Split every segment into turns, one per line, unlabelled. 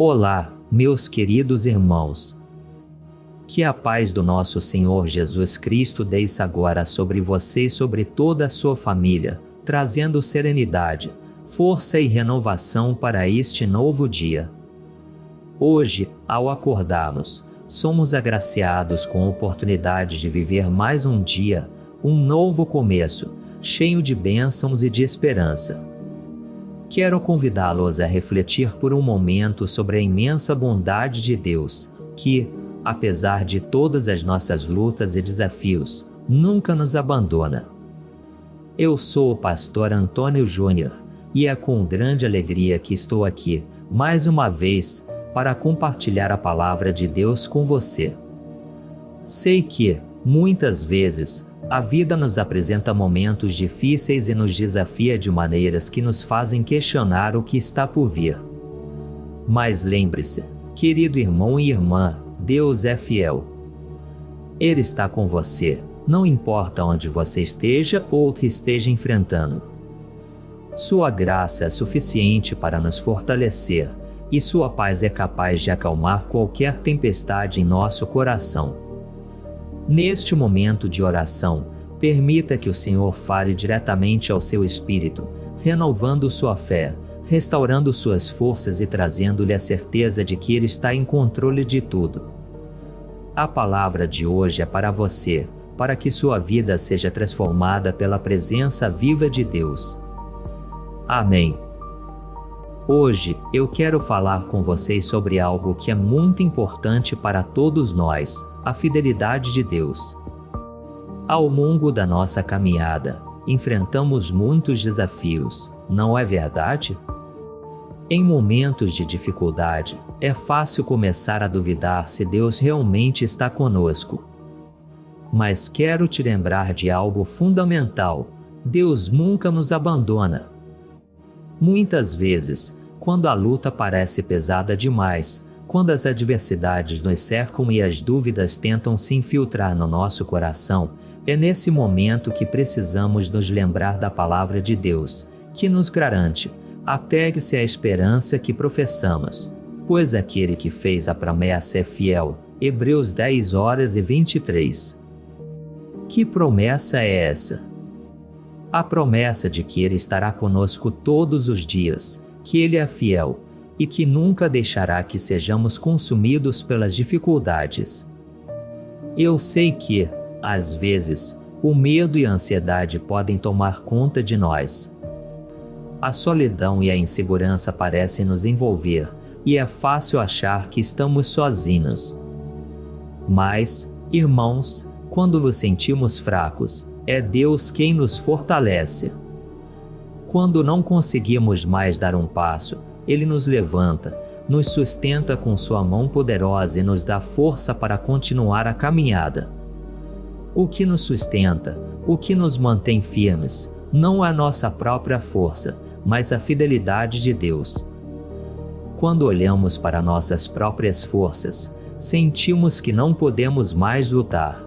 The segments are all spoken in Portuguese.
Olá, meus queridos irmãos. Que a paz do nosso Senhor Jesus Cristo desça agora sobre você e sobre toda a sua família, trazendo serenidade, força e renovação para este novo dia. Hoje, ao acordarmos, somos agraciados com a oportunidade de viver mais um dia, um novo começo, cheio de bênçãos e de esperança. Quero convidá-los a refletir por um momento sobre a imensa bondade de Deus, que, apesar de todas as nossas lutas e desafios, nunca nos abandona. Eu sou o pastor Antônio Júnior e é com grande alegria que estou aqui, mais uma vez, para compartilhar a palavra de Deus com você. Sei que, muitas vezes, a vida nos apresenta momentos difíceis e nos desafia de maneiras que nos fazem questionar o que está por vir. Mas lembre-se, querido irmão e irmã, Deus é fiel. Ele está com você, não importa onde você esteja ou o que esteja enfrentando. Sua graça é suficiente para nos fortalecer, e sua paz é capaz de acalmar qualquer tempestade em nosso coração. Neste momento de oração, permita que o Senhor fale diretamente ao seu espírito, renovando sua fé, restaurando suas forças e trazendo-lhe a certeza de que Ele está em controle de tudo. A palavra de hoje é para você, para que sua vida seja transformada pela presença viva de Deus. Amém. Hoje eu quero falar com vocês sobre algo que é muito importante para todos nós, a fidelidade de Deus. Ao longo da nossa caminhada, enfrentamos muitos desafios, não é verdade? Em momentos de dificuldade, é fácil começar a duvidar se Deus realmente está conosco. Mas quero te lembrar de algo fundamental: Deus nunca nos abandona. Muitas vezes, quando a luta parece pesada demais, quando as adversidades nos cercam e as dúvidas tentam se infiltrar no nosso coração, é nesse momento que precisamos nos lembrar da palavra de Deus, que nos garante: apegue-se à esperança que professamos, pois aquele que fez a promessa é fiel. Hebreus 10:23. Que promessa é essa? A promessa de que Ele estará conosco todos os dias, que Ele é fiel e que nunca deixará que sejamos consumidos pelas dificuldades. Eu sei que, às vezes, o medo e a ansiedade podem tomar conta de nós. A solidão e a insegurança parecem nos envolver e é fácil achar que estamos sozinhos. Mas, irmãos, quando nos sentimos fracos, é Deus quem nos fortalece. Quando não conseguimos mais dar um passo, Ele nos levanta, nos sustenta com sua mão poderosa e nos dá força para continuar a caminhada. O que nos sustenta, o que nos mantém firmes, não é a nossa própria força, mas a fidelidade de Deus. Quando olhamos para nossas próprias forças, sentimos que não podemos mais lutar.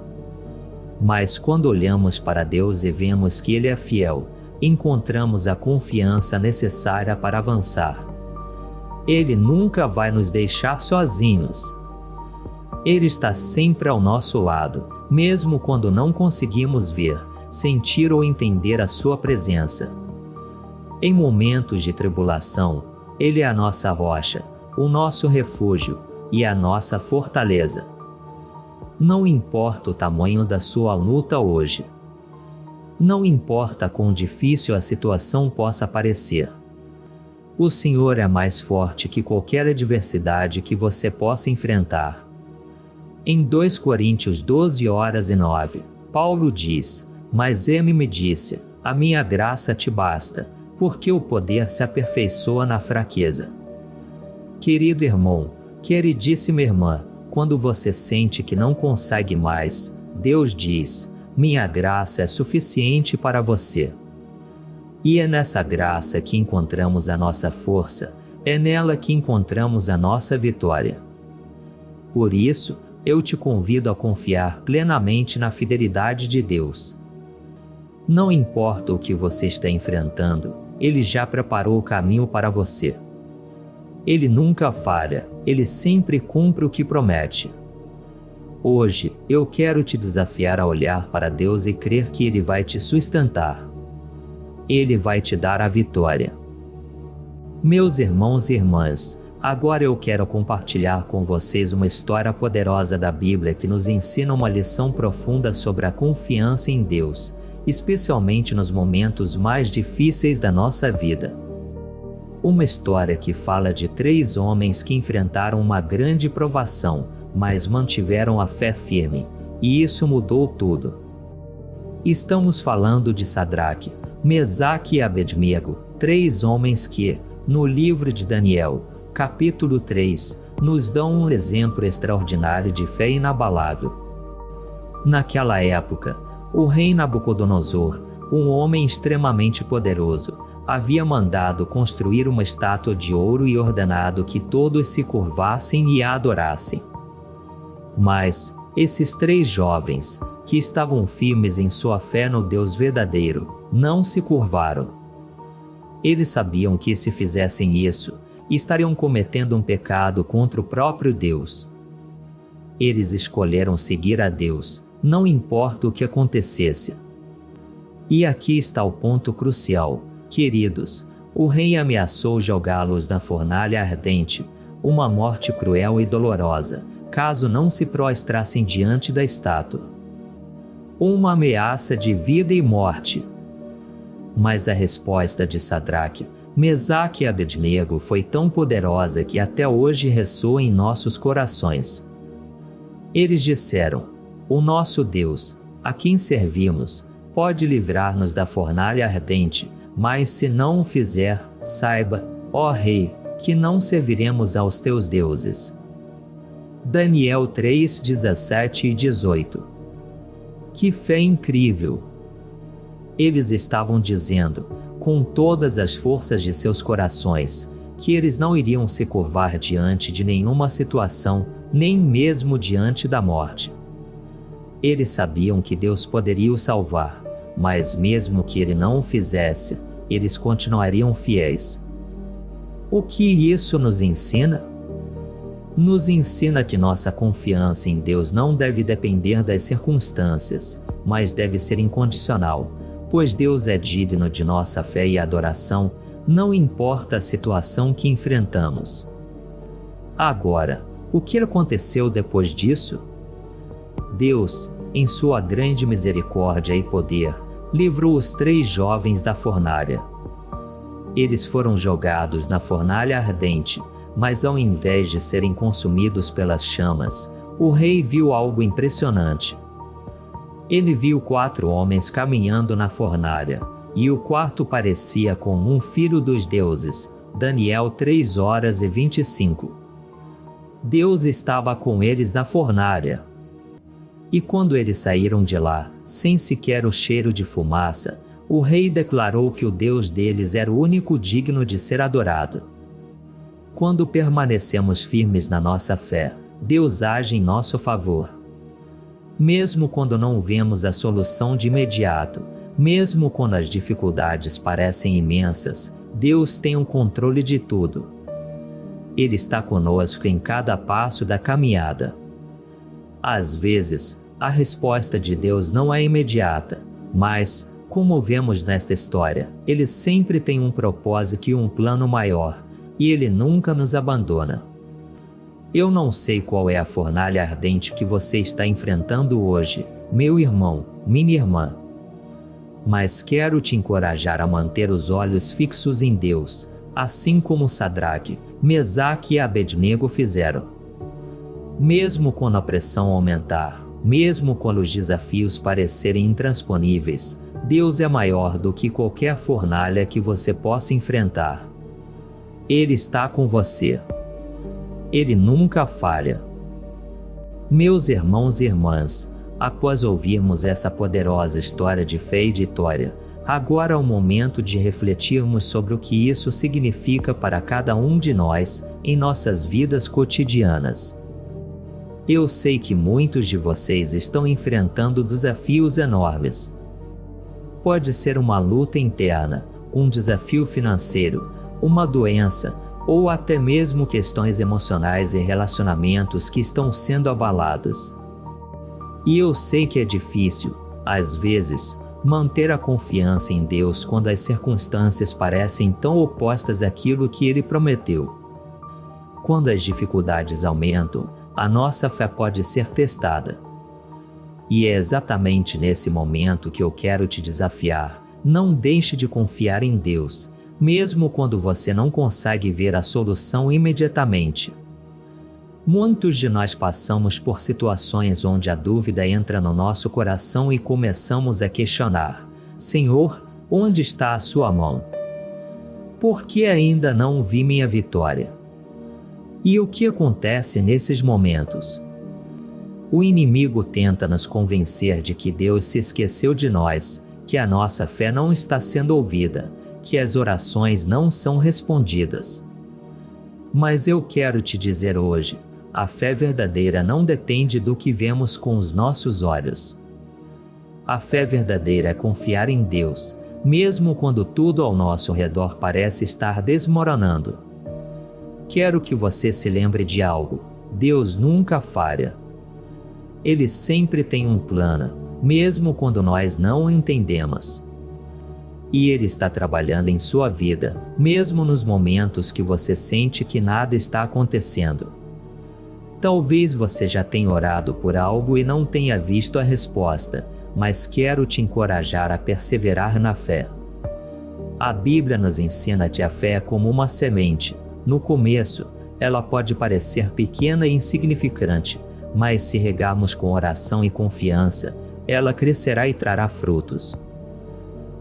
Mas quando olhamos para Deus e vemos que Ele é fiel, encontramos a confiança necessária para avançar. Ele nunca vai nos deixar sozinhos. Ele está sempre ao nosso lado, mesmo quando não conseguimos ver, sentir ou entender a sua presença. Em momentos de tribulação, Ele é a nossa rocha, o nosso refúgio e a nossa fortaleza. Não importa o tamanho da sua luta hoje. Não importa quão difícil a situação possa parecer. O Senhor é mais forte que qualquer adversidade que você possa enfrentar. Em 2 Coríntios 12:9, Paulo diz: "Mas Ele me disse, a minha graça te basta, porque o poder se aperfeiçoa na fraqueza." Querido irmão, queridíssima irmã, quando você sente que não consegue mais, Deus diz: "Minha graça é suficiente para você." E é nessa graça que encontramos a nossa força, é nela que encontramos a nossa vitória. Por isso, eu te convido a confiar plenamente na fidelidade de Deus. Não importa o que você está enfrentando, Ele já preparou o caminho para você. Ele nunca falha, ele sempre cumpre o que promete. Hoje, eu quero te desafiar a olhar para Deus e crer que Ele vai te sustentar. Ele vai te dar a vitória. Meus irmãos e irmãs, agora eu quero compartilhar com vocês uma história poderosa da Bíblia que nos ensina uma lição profunda sobre a confiança em Deus, especialmente nos momentos mais difíceis da nossa vida. Uma história que fala de 3 homens que enfrentaram uma grande provação, mas mantiveram a fé firme, e isso mudou tudo. Estamos falando de Sadraque, Mesaque e Abednego, 3 homens que, no livro de Daniel, capítulo 3, nos dão um exemplo extraordinário de fé inabalável. Naquela época, o rei Nabucodonosor, um homem extremamente poderoso, havia mandado construir uma estátua de ouro e ordenado que todos se curvassem e a adorassem. Mas esses 3 jovens, que estavam firmes em sua fé no Deus verdadeiro, não se curvaram. Eles sabiam que se fizessem isso, estariam cometendo um pecado contra o próprio Deus. Eles escolheram seguir a Deus, não importa o que acontecesse. E aqui está o ponto crucial. Queridos, o rei ameaçou jogá-los na fornalha ardente, uma morte cruel e dolorosa, caso não se prostrassem diante da estátua. Uma ameaça de vida e morte. Mas a resposta de Sadraque, Mesaque e Abednego foi tão poderosa que até hoje ressoa em nossos corações. Eles disseram: o nosso Deus, a quem servimos, pode livrar-nos da fornalha ardente, mas se não o fizer, saiba, ó rei, que não serviremos aos teus deuses. Daniel 3, 17 e 18. Que fé incrível! Eles estavam dizendo, com todas as forças de seus corações, que eles não iriam se curvar diante de nenhuma situação, nem mesmo diante da morte. Eles sabiam que Deus poderia os salvar, mas mesmo que Ele não o fizesse, eles continuariam fiéis. O que isso nos ensina? Nos ensina que nossa confiança em Deus não deve depender das circunstâncias, mas deve ser incondicional, pois Deus é digno de nossa fé e adoração, não importa a situação que enfrentamos. Agora, o que aconteceu depois disso? Deus, em sua grande misericórdia e poder, livrou os 3 jovens da fornalha. Eles foram jogados na fornalha ardente, mas ao invés de serem consumidos pelas chamas, o rei viu algo impressionante. Ele viu 4 homens caminhando na fornalha, e o quarto parecia como um filho dos deuses. Daniel 3 horas e 25. Deus estava com eles na fornalha. E quando eles saíram de lá, sem sequer o cheiro de fumaça, o rei declarou que o Deus deles era o único digno de ser adorado. Quando permanecemos firmes na nossa fé, Deus age em nosso favor. Mesmo quando não vemos a solução de imediato, mesmo quando as dificuldades parecem imensas, Deus tem o controle de tudo. Ele está conosco em cada passo da caminhada. Às vezes, a resposta de Deus não é imediata, mas, como vemos nesta história, Ele sempre tem um propósito e um plano maior, e Ele nunca nos abandona. Eu não sei qual é a fornalha ardente que você está enfrentando hoje, meu irmão, minha irmã. Mas quero te encorajar a manter os olhos fixos em Deus, assim como Sadraque, Mesaque e Abednego fizeram. Mesmo quando a pressão aumentar, mesmo quando os desafios parecerem intransponíveis, Deus é maior do que qualquer fornalha que você possa enfrentar. Ele está com você. Ele nunca falha. Meus irmãos e irmãs, após ouvirmos essa poderosa história de fé e vitória, agora é o momento de refletirmos sobre o que isso significa para cada um de nós em nossas vidas cotidianas. Eu sei que muitos de vocês estão enfrentando desafios enormes. Pode ser uma luta interna, um desafio financeiro, uma doença, ou até mesmo questões emocionais e relacionamentos que estão sendo abalados. E eu sei que é difícil, às vezes, manter a confiança em Deus quando as circunstâncias parecem tão opostas àquilo que Ele prometeu. Quando as dificuldades aumentam, a nossa fé pode ser testada. E é exatamente nesse momento que eu quero te desafiar. Não deixe de confiar em Deus, mesmo quando você não consegue ver a solução imediatamente. Muitos de nós passamos por situações onde a dúvida entra no nosso coração e começamos a questionar: Senhor, onde está a sua mão? Por que ainda não vi minha vitória? E o que acontece nesses momentos? O inimigo tenta nos convencer de que Deus se esqueceu de nós, que a nossa fé não está sendo ouvida, que as orações não são respondidas. Mas eu quero te dizer hoje, a fé verdadeira não depende do que vemos com os nossos olhos. A fé verdadeira é confiar em Deus, mesmo quando tudo ao nosso redor parece estar desmoronando. Quero que você se lembre de algo: Deus nunca falha. Ele sempre tem um plano, mesmo quando nós não o entendemos. E Ele está trabalhando em sua vida, mesmo nos momentos que você sente que nada está acontecendo. Talvez você já tenha orado por algo e não tenha visto a resposta, mas quero te encorajar a perseverar na fé. A Bíblia nos ensina que a fé é como uma semente. No começo, ela pode parecer pequena e insignificante, mas se regarmos com oração e confiança, ela crescerá e trará frutos.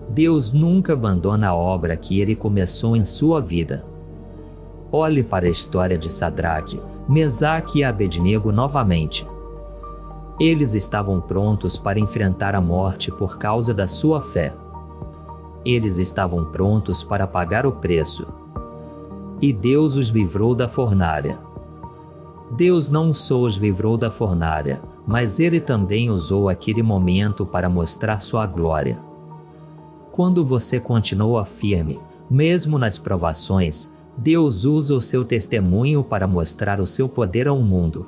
Deus nunca abandona a obra que Ele começou em sua vida. Olhe para a história de Sadraque, Mesaque e Abednego novamente. Eles estavam prontos para enfrentar a morte por causa da sua fé. Eles estavam prontos para pagar o preço. E Deus os livrou da fornalha. Deus não só os livrou da fornalha, mas Ele também usou aquele momento para mostrar sua glória. Quando você continua firme, mesmo nas provações, Deus usa o seu testemunho para mostrar o seu poder ao mundo.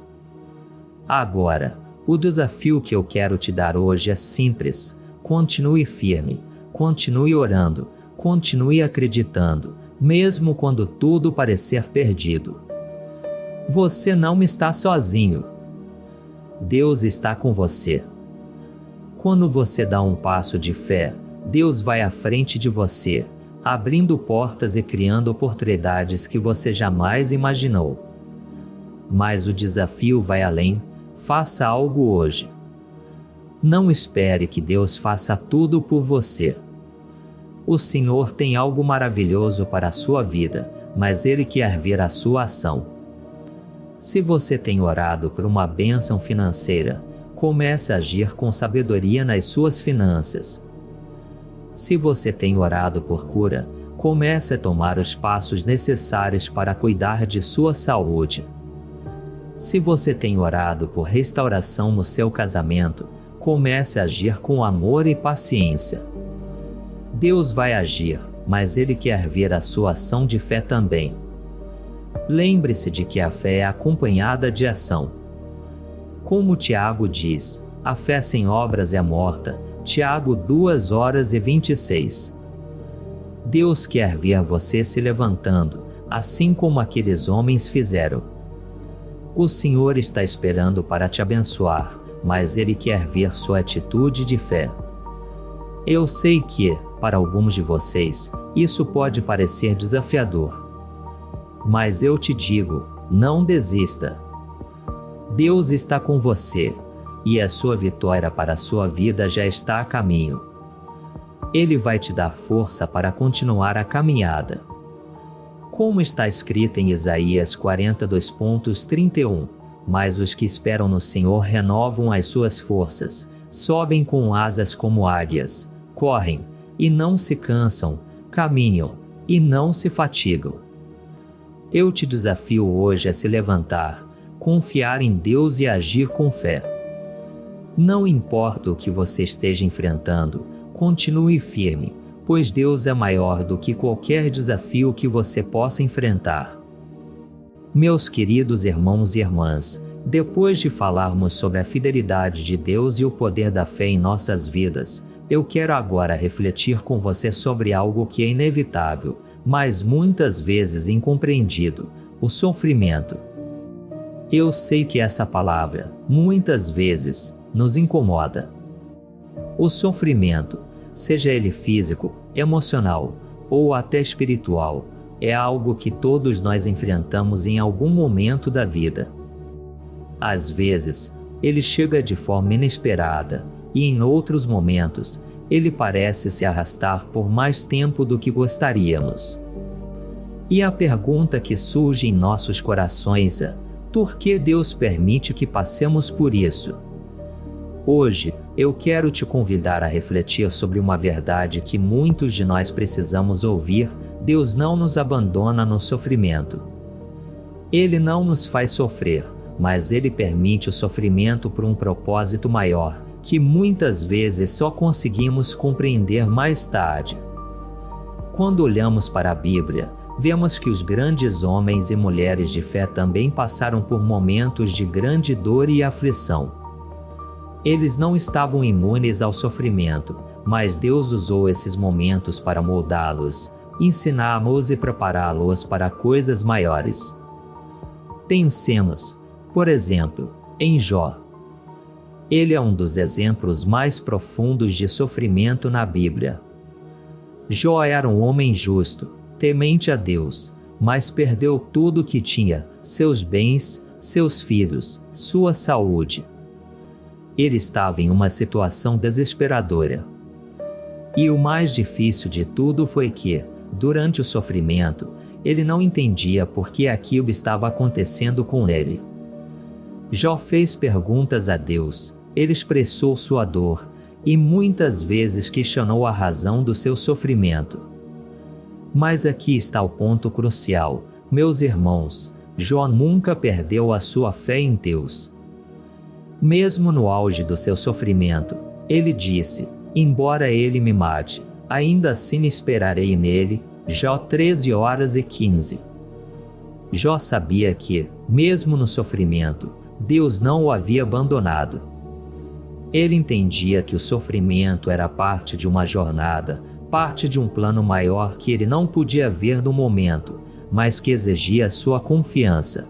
Agora, o desafio que eu quero te dar hoje é simples: continue firme, continue orando, continue acreditando, mesmo quando tudo parecer perdido. Você não está sozinho. Deus está com você. Quando você dá um passo de fé, Deus vai à frente de você, abrindo portas e criando oportunidades que você jamais imaginou. Mas o desafio vai além. Faça algo hoje. Não espere que Deus faça tudo por você. O Senhor tem algo maravilhoso para a sua vida, mas Ele quer ver a sua ação. Se você tem orado por uma bênção financeira, comece a agir com sabedoria nas suas finanças. Se você tem orado por cura, comece a tomar os passos necessários para cuidar de sua saúde. Se você tem orado por restauração no seu casamento, comece a agir com amor e paciência. Deus vai agir, mas Ele quer ver a sua ação de fé também. Lembre-se de que a fé é acompanhada de ação. Como Tiago diz, a fé sem obras é morta. Tiago 2:26. Deus quer ver você se levantando, assim como aqueles homens fizeram. O Senhor está esperando para te abençoar, mas Ele quer ver sua atitude de fé. Eu sei que, para alguns de vocês, isso pode parecer desafiador. Mas eu te digo, não desista. Deus está com você, e a sua vitória para a sua vida já está a caminho. Ele vai te dar força para continuar a caminhada. Como está escrito em Isaías 42:31, mas os que esperam no Senhor renovam as suas forças, sobem com asas como águias, correm, e não se cansam, caminham, e não se fatigam. Eu te desafio hoje a se levantar, confiar em Deus e agir com fé. Não importa o que você esteja enfrentando, continue firme, pois Deus é maior do que qualquer desafio que você possa enfrentar. Meus queridos irmãos e irmãs, depois de falarmos sobre a fidelidade de Deus e o poder da fé em nossas vidas, eu quero agora refletir com você sobre algo que é inevitável, mas muitas vezes incompreendido: o sofrimento. Eu sei que essa palavra, muitas vezes, nos incomoda. O sofrimento, seja ele físico, emocional ou até espiritual, é algo que todos nós enfrentamos em algum momento da vida. Às vezes, ele chega de forma inesperada e em outros momentos, ele parece se arrastar por mais tempo do que gostaríamos. E a pergunta que surge em nossos corações é: por que Deus permite que passemos por isso? Hoje, eu quero te convidar a refletir sobre uma verdade que muitos de nós precisamos ouvir: Deus não nos abandona no sofrimento. Ele não nos faz sofrer, mas Ele permite o sofrimento por um propósito maior, que muitas vezes só conseguimos compreender mais tarde. Quando olhamos para a Bíblia, vemos que os grandes homens e mulheres de fé também passaram por momentos de grande dor e aflição. Eles não estavam imunes ao sofrimento, mas Deus usou esses momentos para moldá-los, ensiná-los e prepará-los para coisas maiores. Pensemos, por exemplo, em Jó. Ele é um dos exemplos mais profundos de sofrimento na Bíblia. Jó era um homem justo, temente a Deus, mas perdeu tudo o que tinha: seus bens, seus filhos, sua saúde. Ele estava em uma situação desesperadora. E o mais difícil de tudo foi que, durante o sofrimento, ele não entendia por que aquilo estava acontecendo com ele. Jó fez perguntas a Deus, ele expressou sua dor e muitas vezes questionou a razão do seu sofrimento. Mas aqui está o ponto crucial, meus irmãos: Jó nunca perdeu a sua fé em Deus. Mesmo no auge do seu sofrimento, ele disse: embora ele me mate, ainda assim esperarei nele. Jó 13:15. Jó sabia que, mesmo no sofrimento, Deus não o havia abandonado. Ele entendia que o sofrimento era parte de uma jornada, parte de um plano maior que ele não podia ver no momento, mas que exigia sua confiança.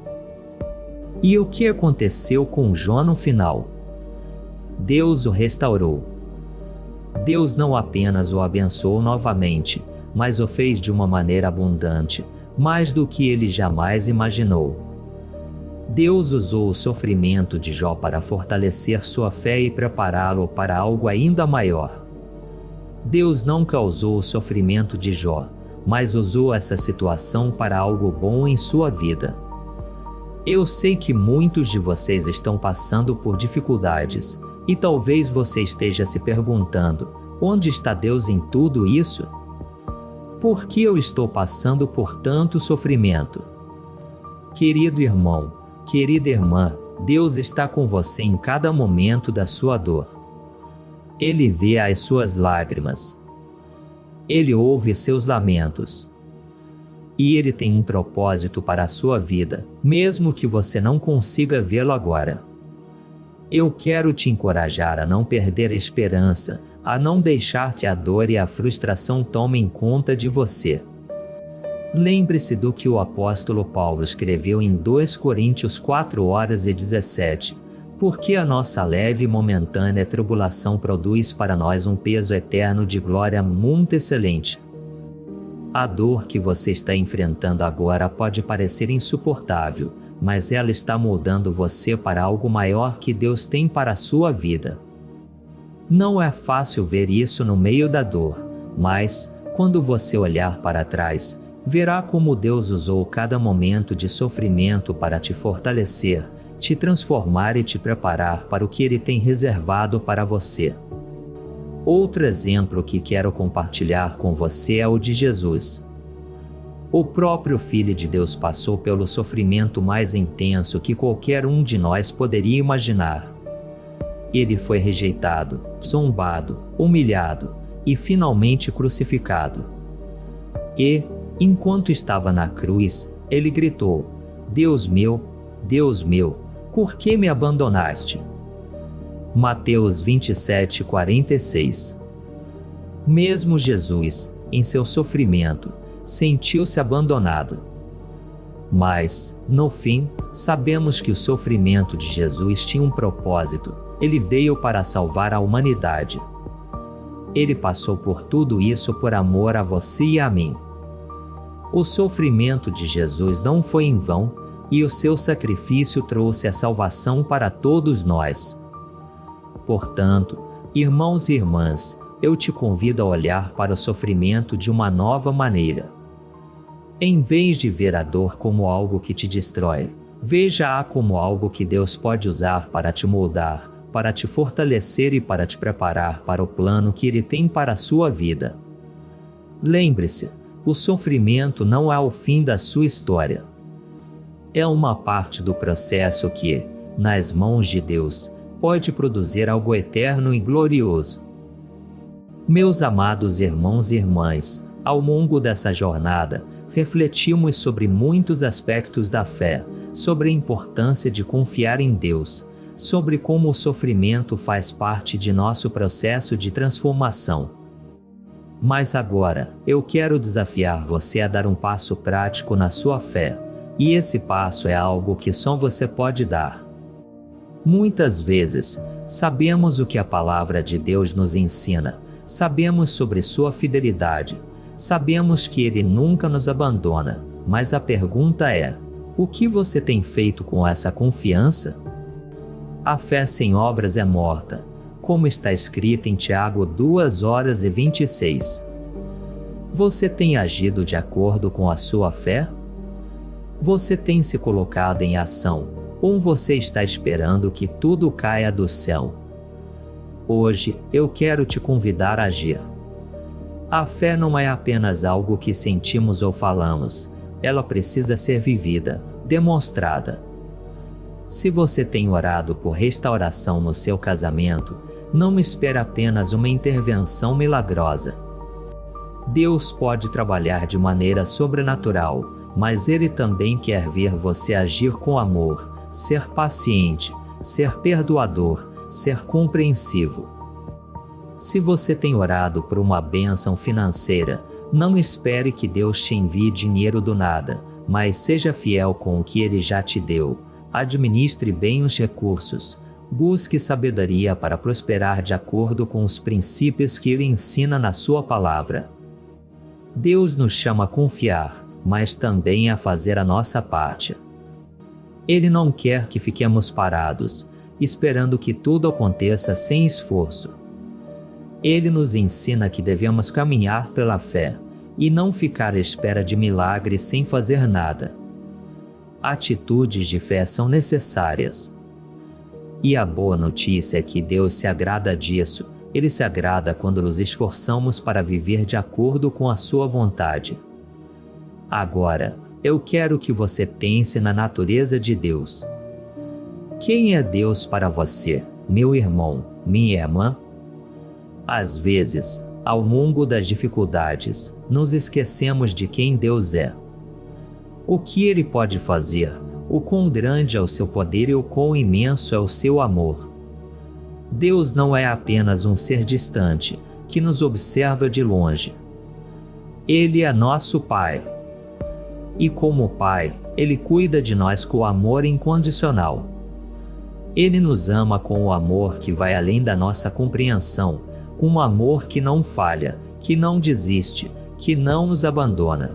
E o que aconteceu com Jó no final? Deus o restaurou. Deus não apenas o abençoou novamente, mas o fez de uma maneira abundante, mais do que ele jamais imaginou. Deus usou o sofrimento de Jó para fortalecer sua fé e prepará-lo para algo ainda maior. Deus não causou o sofrimento de Jó, mas usou essa situação para algo bom em sua vida. Eu sei que muitos de vocês estão passando por dificuldades, e talvez você esteja se perguntando: onde está Deus em tudo isso? Por que eu estou passando por tanto sofrimento? Querido irmão, querida irmã, Deus está com você em cada momento da sua dor. Ele vê as suas lágrimas. Ele ouve seus lamentos. E Ele tem um propósito para a sua vida, mesmo que você não consiga vê-lo agora. Eu quero te encorajar a não perder a esperança, a não deixar que a dor e a frustração tomem conta de você. Lembre-se do que o apóstolo Paulo escreveu em 2 Coríntios 4:17. Porque a nossa leve e momentânea tribulação produz para nós um peso eterno de glória muito excelente. A dor que você está enfrentando agora pode parecer insuportável, mas ela está moldando você para algo maior que Deus tem para a sua vida. Não é fácil ver isso no meio da dor, mas, quando você olhar para trás, verá como Deus usou cada momento de sofrimento para te fortalecer, te transformar e te preparar para o que Ele tem reservado para você. Outro exemplo que quero compartilhar com você é o de Jesus. O próprio Filho de Deus passou pelo sofrimento mais intenso que qualquer um de nós poderia imaginar. Ele foi rejeitado, zombado, humilhado e finalmente crucificado. E, enquanto estava na cruz, ele gritou: Deus meu, por que me abandonaste? Mateus 27:46. Mesmo Jesus, em seu sofrimento, sentiu-se abandonado. Mas, no fim, sabemos que o sofrimento de Jesus tinha um propósito. Ele veio para salvar a humanidade. Ele passou por tudo isso por amor a você e a mim. O sofrimento de Jesus não foi em vão, e o seu sacrifício trouxe a salvação para todos nós. Portanto, irmãos e irmãs, eu te convido a olhar para o sofrimento de uma nova maneira. Em vez de ver a dor como algo que te destrói, veja-a como algo que Deus pode usar para te moldar, para te fortalecer e para te preparar para o plano que Ele tem para a sua vida. Lembre-se, o sofrimento não é o fim da sua história. É uma parte do processo que, nas mãos de Deus, pode produzir algo eterno e glorioso. Meus amados irmãos e irmãs, ao longo dessa jornada, refletimos sobre muitos aspectos da fé, sobre a importância de confiar em Deus, sobre como o sofrimento faz parte de nosso processo de transformação. Mas agora, eu quero desafiar você a dar um passo prático na sua fé, e esse passo é algo que só você pode dar. Muitas vezes, sabemos o que a palavra de Deus nos ensina, sabemos sobre sua fidelidade, sabemos que Ele nunca nos abandona, mas a pergunta é: o que você tem feito com essa confiança? A fé sem obras é morta, como está escrito em Tiago 2:26. Você tem agido de acordo com a sua fé? Você tem se colocado em ação, ou você está esperando que tudo caia do céu? Hoje, eu quero te convidar a agir. A fé não é apenas algo que sentimos ou falamos, ela precisa ser vivida, demonstrada. Se você tem orado por restauração no seu casamento, não espere apenas uma intervenção milagrosa. Deus pode trabalhar de maneira sobrenatural, mas Ele também quer ver você agir com amor, ser paciente, ser perdoador, ser compreensivo. Se você tem orado por uma bênção financeira, não espere que Deus te envie dinheiro do nada, mas seja fiel com o que Ele já te deu. Administre bem os recursos. Busque sabedoria para prosperar de acordo com os princípios que Ele ensina na sua palavra. Deus nos chama a confiar, mas também a fazer a nossa parte. Ele não quer que fiquemos parados, esperando que tudo aconteça sem esforço. Ele nos ensina que devemos caminhar pela fé e não ficar à espera de milagres sem fazer nada. Atitudes de fé são necessárias. E a boa notícia é que Deus se agrada disso. Ele se agrada quando nos esforçamos para viver de acordo com a sua vontade. Agora, eu quero que você pense na natureza de Deus. Quem é Deus para você, meu irmão, minha irmã? Às vezes, ao longo das dificuldades, nos esquecemos de quem Deus é. O que Ele pode fazer, o quão grande é o seu poder e o quão imenso é o seu amor. Deus não é apenas um ser distante, que nos observa de longe. Ele é nosso Pai. E como Pai, Ele cuida de nós com amor incondicional. Ele nos ama com o amor que vai além da nossa compreensão, com um amor que não falha, que não desiste, que não nos abandona.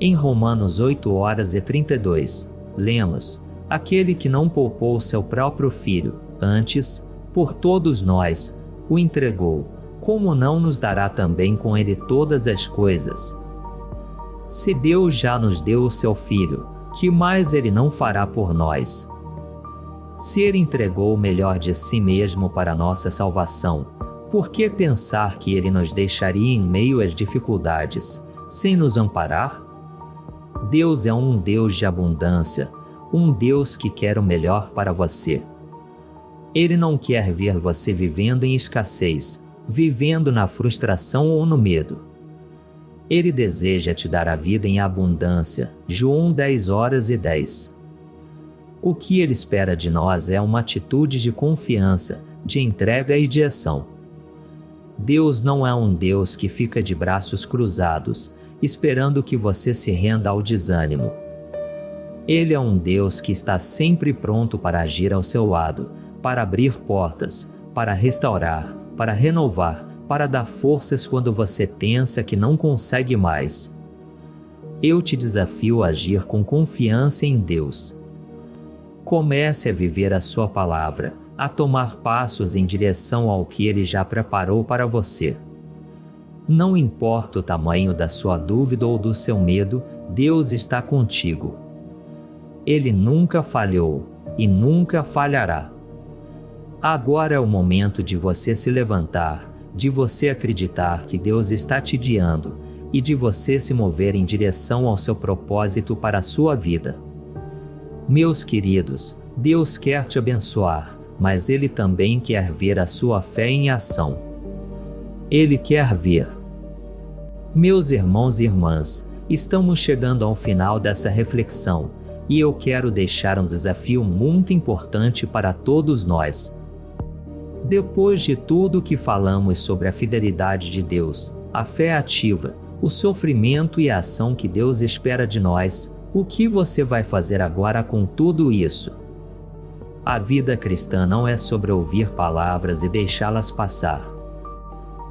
Em Romanos 8:32, lemos: aquele que não poupou seu próprio filho, antes, por todos nós, o entregou, como não nos dará também com ele todas as coisas? Se Deus já nos deu o seu Filho, que mais Ele não fará por nós? Se Ele entregou o melhor de si mesmo para nossa salvação, por que pensar que Ele nos deixaria em meio às dificuldades, sem nos amparar? Deus é um Deus de abundância, um Deus que quer o melhor para você. Ele não quer ver você vivendo em escassez, vivendo na frustração ou no medo. Ele deseja te dar a vida em abundância. João 10:10. O que Ele espera de nós é uma atitude de confiança, de entrega e de ação. Deus não é um Deus que fica de braços cruzados, esperando que você se renda ao desânimo. Ele é um Deus que está sempre pronto para agir ao seu lado, para abrir portas, para restaurar, para renovar, para dar forças quando você pensa que não consegue mais. Eu te desafio a agir com confiança em Deus. Comece a viver a sua palavra, a tomar passos em direção ao que Ele já preparou para você. Não importa o tamanho da sua dúvida ou do seu medo, Deus está contigo. Ele nunca falhou e nunca falhará. Agora é o momento de você se levantar, de você acreditar que Deus está te guiando e de você se mover em direção ao seu propósito para a sua vida. Meus queridos, Deus quer te abençoar, mas Ele também quer ver a sua fé em ação. Ele quer ver. Meus irmãos e irmãs, estamos chegando ao final dessa reflexão e eu quero deixar um desafio muito importante para todos nós. Depois de tudo que falamos sobre a fidelidade de Deus, a fé ativa, o sofrimento e a ação que Deus espera de nós, o que você vai fazer agora com tudo isso? A vida cristã não é sobre ouvir palavras e deixá-las passar.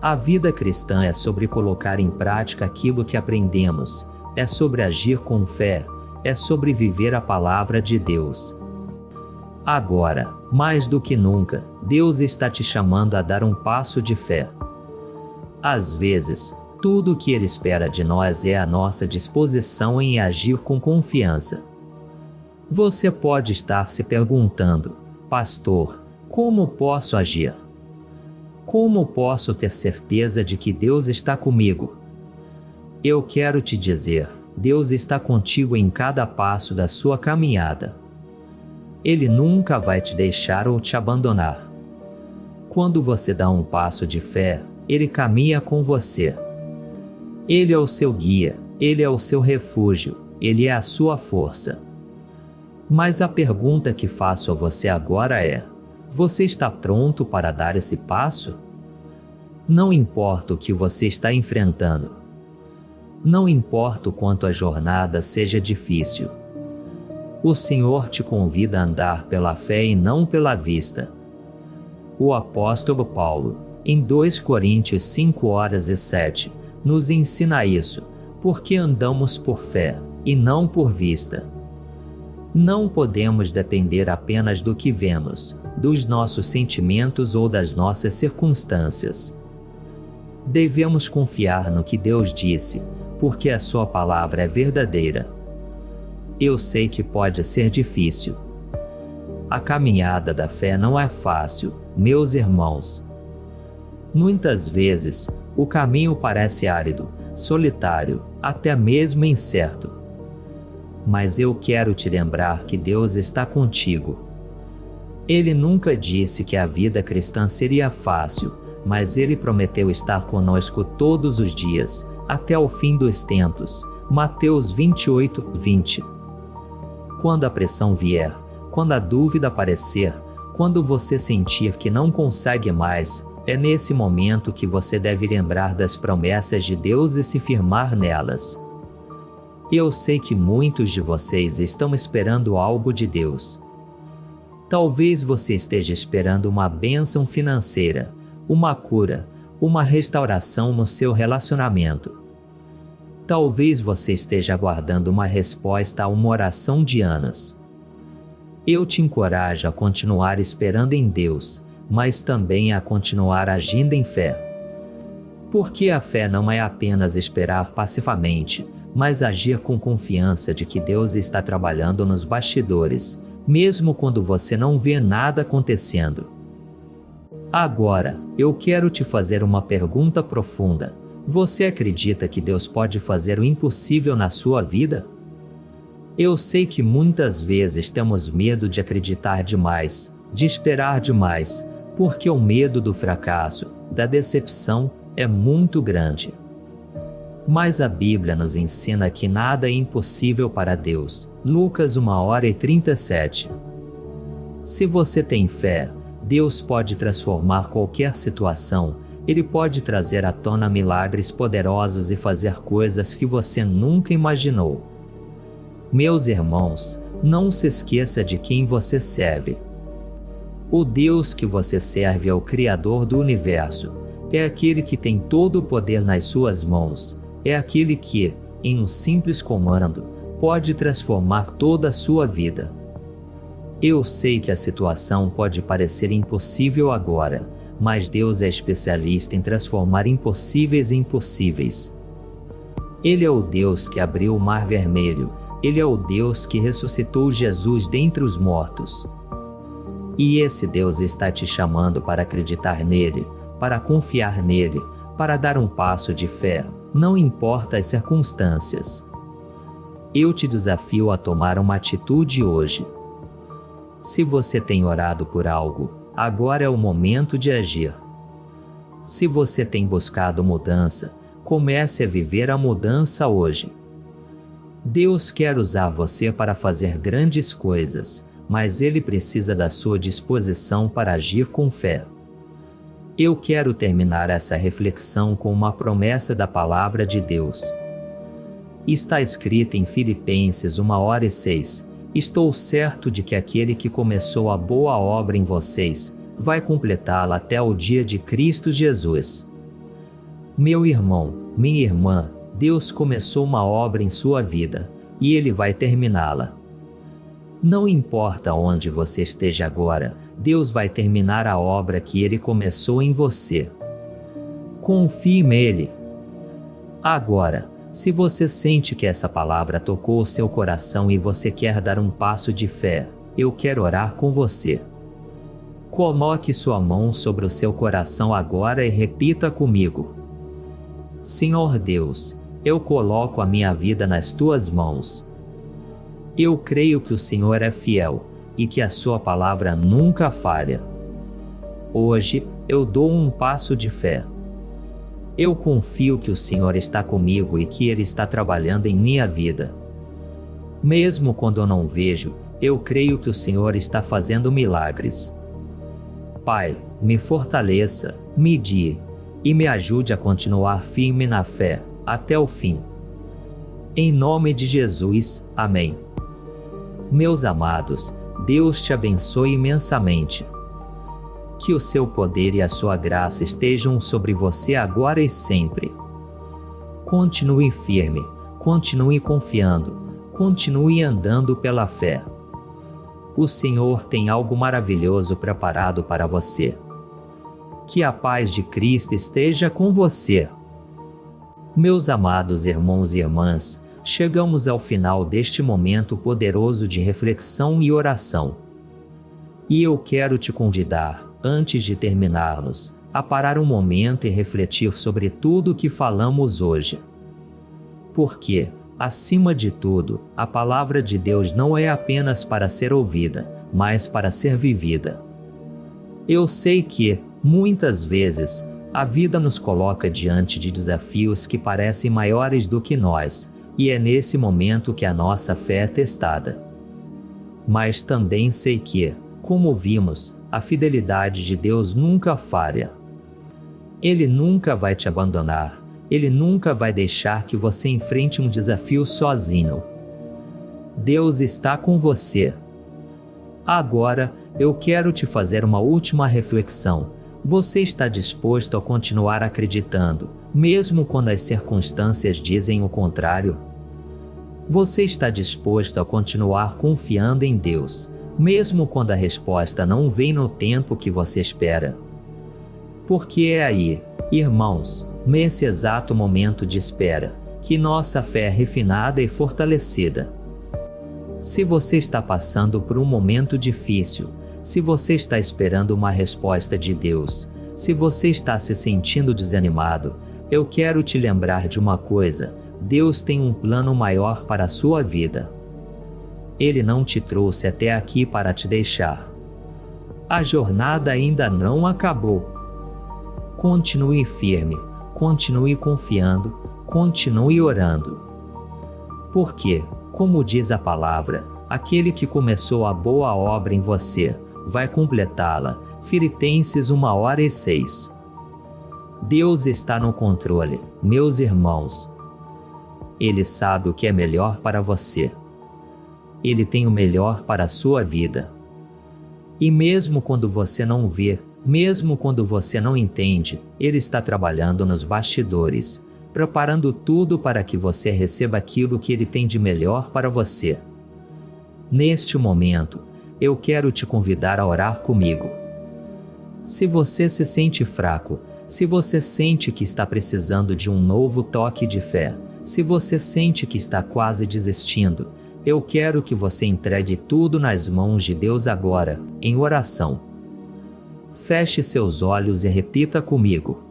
A vida cristã é sobre colocar em prática aquilo que aprendemos, é sobre agir com fé, é sobre viver a palavra de Deus. Agora, mais do que nunca, Deus está te chamando a dar um passo de fé. Às vezes, tudo o que Ele espera de nós é a nossa disposição em agir com confiança. Você pode estar se perguntando, pastor, como posso agir? Como posso ter certeza de que Deus está comigo? Eu quero te dizer, Deus está contigo em cada passo da sua caminhada. Ele nunca vai te deixar ou te abandonar. Quando você dá um passo de fé, Ele caminha com você. Ele é o seu guia, Ele é o seu refúgio, Ele é a sua força. Mas a pergunta que faço a você agora é: você está pronto para dar esse passo? Não importa o que você está enfrentando. Não importa o quanto a jornada seja difícil. O Senhor te convida a andar pela fé e não pela vista. O apóstolo Paulo, em 2 Coríntios 5:7, nos ensina isso, porque andamos por fé e não por vista. Não podemos depender apenas do que vemos, dos nossos sentimentos ou das nossas circunstâncias. Devemos confiar no que Deus disse, porque a sua palavra é verdadeira. Eu sei que pode ser difícil. A caminhada da fé não é fácil, meus irmãos. Muitas vezes, o caminho parece árido, solitário, até mesmo incerto. Mas eu quero te lembrar que Deus está contigo. Ele nunca disse que a vida cristã seria fácil, mas Ele prometeu estar conosco todos os dias, até o fim dos tempos. Mateus 28:20. Quando a pressão vier, quando a dúvida aparecer, quando você sentir que não consegue mais, é nesse momento que você deve lembrar das promessas de Deus e se firmar nelas. Eu sei que muitos de vocês estão esperando algo de Deus. Talvez você esteja esperando uma bênção financeira, uma cura, uma restauração no seu relacionamento. Talvez você esteja aguardando uma resposta a uma oração de anos. Eu te encorajo a continuar esperando em Deus, mas também a continuar agindo em fé. Porque a fé não é apenas esperar passivamente, mas agir com confiança de que Deus está trabalhando nos bastidores, mesmo quando você não vê nada acontecendo. Agora, eu quero te fazer uma pergunta profunda. Você acredita que Deus pode fazer o impossível na sua vida? Eu sei que muitas vezes temos medo de acreditar demais, de esperar demais, porque o medo do fracasso, da decepção, é muito grande. Mas a Bíblia nos ensina que nada é impossível para Deus. Lucas 1h37. Se você tem fé, Deus pode transformar qualquer situação. Ele pode trazer à tona milagres poderosos e fazer coisas que você nunca imaginou. Meus irmãos, não se esqueça de quem você serve. O Deus que você serve é o Criador do universo. É aquele que tem todo o poder nas suas mãos. É aquele que, em um simples comando, pode transformar toda a sua vida. Eu sei que a situação pode parecer impossível agora, mas Deus é especialista em transformar impossíveis em possíveis. Ele é o Deus que abriu o Mar Vermelho. Ele é o Deus que ressuscitou Jesus dentre os mortos. E esse Deus está te chamando para acreditar nele, para confiar nele, para dar um passo de fé, não importa as circunstâncias. Eu te desafio a tomar uma atitude hoje. Se você tem orado por algo, agora é o momento de agir. Se você tem buscado mudança, comece a viver a mudança hoje. Deus quer usar você para fazer grandes coisas, mas Ele precisa da sua disposição para agir com fé. Eu quero terminar essa reflexão com uma promessa da Palavra de Deus. Está escrita em Filipenses 1h06, estou certo de que aquele que começou a boa obra em vocês vai completá-la até o dia de Cristo Jesus. Meu irmão, minha irmã, Deus começou uma obra em sua vida, e Ele vai terminá-la. Não importa onde você esteja agora, Deus vai terminar a obra que Ele começou em você. Confie nele. Agora, se você sente que essa palavra tocou o seu coração e você quer dar um passo de fé, eu quero orar com você. Coloque sua mão sobre o seu coração agora e repita comigo. Senhor Deus, eu coloco a minha vida nas tuas mãos. Eu creio que o Senhor é fiel e que a sua palavra nunca falha. Hoje eu dou um passo de fé. Eu confio que o Senhor está comigo e que Ele está trabalhando em minha vida. Mesmo quando eu não vejo, eu creio que o Senhor está fazendo milagres. Pai, me fortaleça, me guie e me ajude a continuar firme na fé até o fim. Em nome de Jesus, amém. Meus amados, Deus te abençoe imensamente. Que o seu poder e a sua graça estejam sobre você agora e sempre. Continue firme, continue confiando, continue andando pela fé. O Senhor tem algo maravilhoso preparado para você. Que a paz de Cristo esteja com você. Meus amados irmãos e irmãs, chegamos ao final deste momento poderoso de reflexão e oração. E eu quero te convidar, antes de terminarmos, a parar um momento e refletir sobre tudo o que falamos hoje. Porque, acima de tudo, a palavra de Deus não é apenas para ser ouvida, mas para ser vivida. Eu sei que, muitas vezes, a vida nos coloca diante de desafios que parecem maiores do que nós, e é nesse momento que a nossa fé é testada. Mas também sei que, como vimos, a fidelidade de Deus nunca falha. Ele nunca vai te abandonar, Ele nunca vai deixar que você enfrente um desafio sozinho. Deus está com você. Agora, eu quero te fazer uma última reflexão. Você está disposto a continuar acreditando, mesmo quando as circunstâncias dizem o contrário? Você está disposto a continuar confiando em Deus, mesmo quando a resposta não vem no tempo que você espera? Porque é aí, irmãos, nesse exato momento de espera, que nossa fé é refinada e fortalecida. Se você está passando por um momento difícil, se você está esperando uma resposta de Deus, se você está se sentindo desanimado, eu quero te lembrar de uma coisa: Deus tem um plano maior para a sua vida. Ele não te trouxe até aqui para te deixar. A jornada ainda não acabou. Continue firme, continue confiando, Continue orando. Porque, como diz a palavra, aquele que começou a boa obra em você vai completá-la. Filipenses 1:06. Deus está no controle, meus irmãos. Ele sabe o que é melhor para você. Ele tem o melhor para a sua vida. E mesmo quando você não vê, mesmo quando você não entende, Ele está trabalhando nos bastidores, preparando tudo para que você receba aquilo que Ele tem de melhor para você. Neste momento, eu quero te convidar a orar comigo. Se você se sente fraco, se você sente que está precisando de um novo toque de fé, se você sente que está quase desistindo, eu quero que você entregue tudo nas mãos de Deus agora, em oração. Feche seus olhos e repita comigo.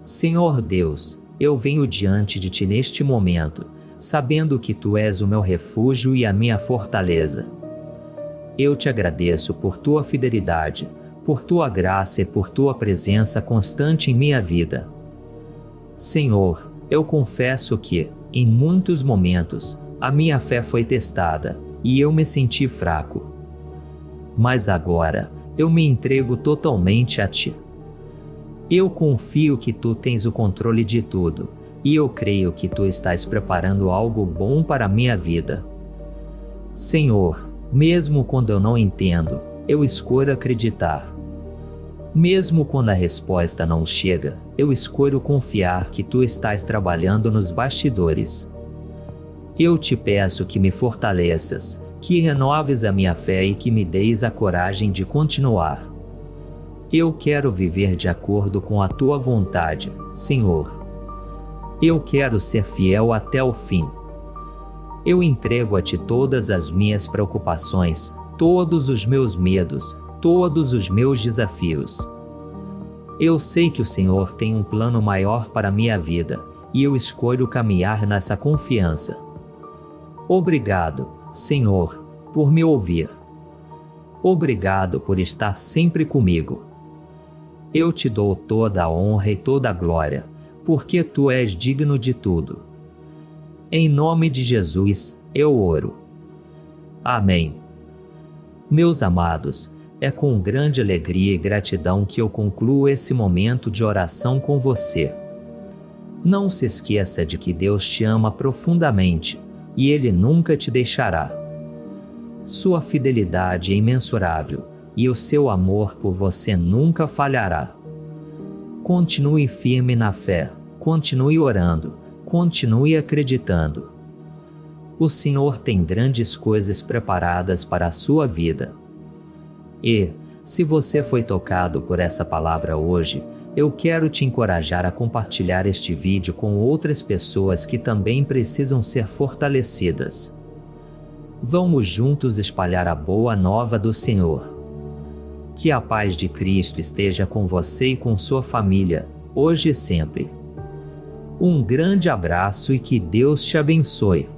Senhor Deus, eu venho diante de Ti neste momento, sabendo que Tu és o meu refúgio e a minha fortaleza. Eu te agradeço por Tua fidelidade, por Tua graça e por Tua presença constante em minha vida. Senhor, eu confesso que, em muitos momentos, a minha fé foi testada e eu me senti fraco. Mas agora, eu me entrego totalmente a Ti. Eu confio que Tu tens o controle de tudo e eu creio que Tu estás preparando algo bom para a minha vida. Senhor, mesmo quando eu não entendo, eu escolho acreditar. Mesmo quando a resposta não chega, eu escolho confiar que Tu estás trabalhando nos bastidores. Eu te peço que me fortaleças, que renoves a minha fé e que me deis a coragem de continuar. Eu quero viver de acordo com a Tua vontade, Senhor. Eu quero ser fiel até o fim. Eu entrego a Ti todas as minhas preocupações, todos os meus medos, todos os meus desafios. Eu sei que o Senhor tem um plano maior para a minha vida e eu escolho caminhar nessa confiança. Obrigado, Senhor, por me ouvir. Obrigado por estar sempre comigo. Eu te dou toda a honra e toda a glória, porque Tu és digno de tudo. Em nome de Jesus, eu oro. Amém. Meus amados, é com grande alegria e gratidão que eu concluo esse momento de oração com você. Não se esqueça de que Deus te ama profundamente e Ele nunca te deixará. Sua fidelidade é imensurável e o seu amor por você nunca falhará. Continue firme na fé, continue orando, continue acreditando. O Senhor tem grandes coisas preparadas para a sua vida. E, se você foi tocado por essa palavra hoje, eu quero te encorajar a compartilhar este vídeo com outras pessoas que também precisam ser fortalecidas. Vamos juntos espalhar a boa nova do Senhor. Que a paz de Cristo esteja com você e com sua família, hoje e sempre. Um grande abraço e que Deus te abençoe.